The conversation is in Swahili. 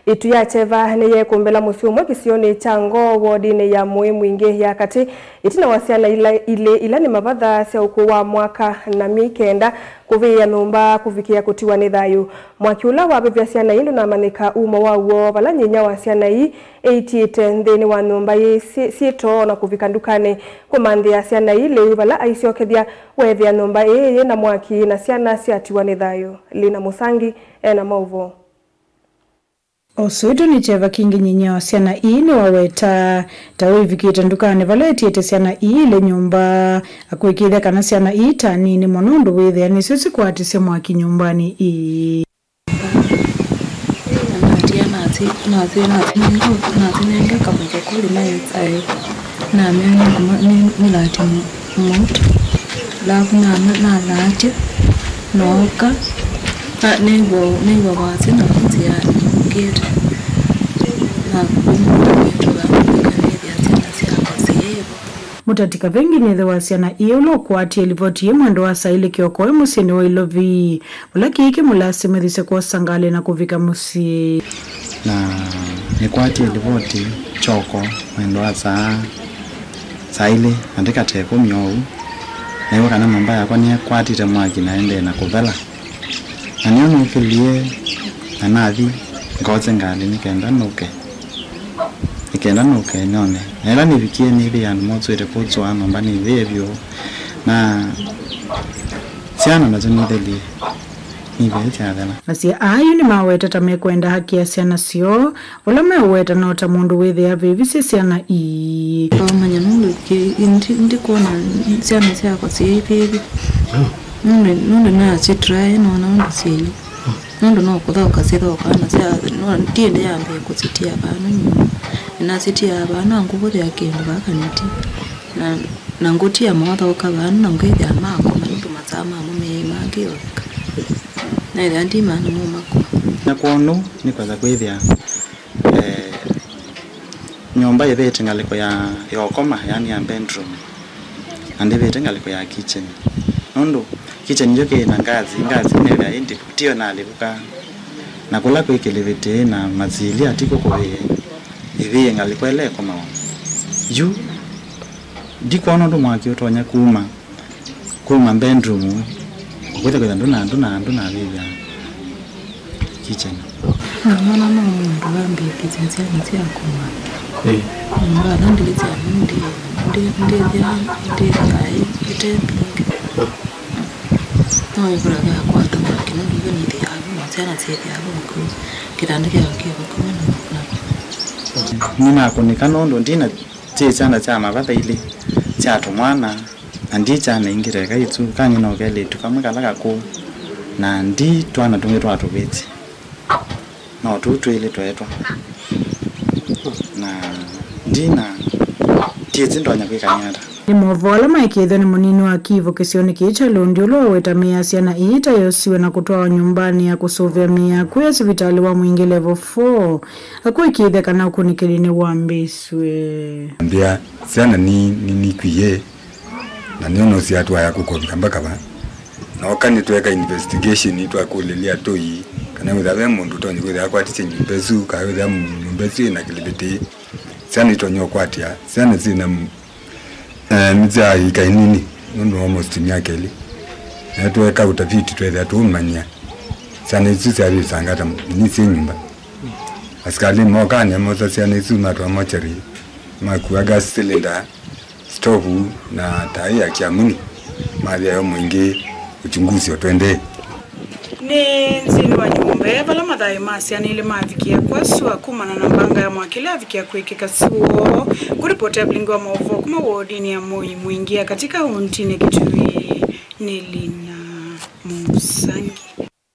itu ya cheva ne ye kumbela musiumo kisioni chango wodine ya Mwingi ya kati itina wasiana ile ni mabadha sia ukuwa mwaka na mikenda kuvia numba kuvikia kutiwa nidhayo mwakiula wa bevyasiana indu na manika uma wawo bala nyinya wasiana hii 88 ndeni wa numba ye sito na kuvikandukane kumandi asiana ile bala aisiokedhia wethia numba ye na mwaki na siana siatiwa nidhayo Lina Musangi na Mauvo Osudu ni cheva kingi nyinya wasiana ini waweta tawi vikita ndukane valeti ete siana ile nyumba akuikidhe kana siana ita nini monundu wethe ni sisi kuatise mwaki nyumbani ii nati nenge kabuja kuli na yetsayo na mimi lati moto lafu na lati noka nebo wasi na kutia kitu na mutatika vengi nethe wasiana iulo kuatia livoti ye mwendo wa saili kiokoe musini wa ilovi mulaki hiki mulasi methise kwa sangale na kuvika musi na ni kuatia livoti choko mwendo wa saili andika teko miohu na iwa kana mamba ya kwa niya kuatita mwaki naende na kuvela na niyo nukilie na nathi ngoze ngali nikenda nuke nyone nela nivikie nivi ya mmozo ite kutswa mamba ni vevyo na siana na zonideli nivi chadela asia ayu ni maweta tamekwenda haki ya siana sio wala meweta nota mundu wethe ya vivisi siana ii manya nulu ki ndi kuona siana siya kwa siya hivi nundu na sitrai nundu siya nundu no kuthoka sithoka na siya nundu tiende yambe kusitia bana na sitia bana ngubuthia kindu bakaniti na ngutia mothoka bana na ngwithia mako mandu matsama mume magio na ile ndima na mumako na kuonu ni kwaza kwithia nyumba yebete ngaliko ya yokoma yani ya bedroom ande bete ngaliko ya kitchen nondo kitchen yoke na ngazi ne ya indi tio na alibuka na kula kwa kelevete na mazili atiko kwa ivi ngaliko ele koma yu diko ono ndo mwaki utonya kuma bedroom kwenda nduna vivya kitchen mwana no mundu bambi kitchen sia kuma mwana ndiliza ndi no iburaga kwa tamaki no ngeni ndi hapo mwana sia hapo kitandike akiwa kuna nina kunika nondo ndina chana cha mabata ile cha tumwana andi chana ingireka itu kanyi no gele tukamukala ko na ndi twana tunge twatubeti no tutwile twetwa na ndina tiezi ndonya kwikanyata ni movola maikitho ni munini wa Kivu kisioni kicha lundi ulo weta mia siana iita yosiwe na kutoa nyumbani ya kusovya mia kuya sivitali wa Mwingi level 4 akuwa ikithe kana ukunikilini wambiswe ambia siana ni kwiye na niono siatuwa ya kukobika mbaka ba na wakani tuweka investigation itwa kulilia toi kana withawe mundu tonyi kwitha akwatise nyumbezu ka witha nyumbezu na kilibiti siana itonyo kwatia siana zina mizaa ikainini nundu almost myakeli na tuweka utafiti tuweza tuumania siana isu siari sangata nisi nyumba askali mwakani moza siana isu matwa mochari makuwa gas cylinder stovu na tai ya kiamuni mali ya Mwingi uchunguzi otwende ni nzini wa nyumbe vala madhai masi anile mavikia kwa suwa kumana na mbanga ya mwakila vikia kuikika suo kuripotea blingu wa maovo kuma wodini ya Mwingi katika untine Kitui ni Lina Musangi.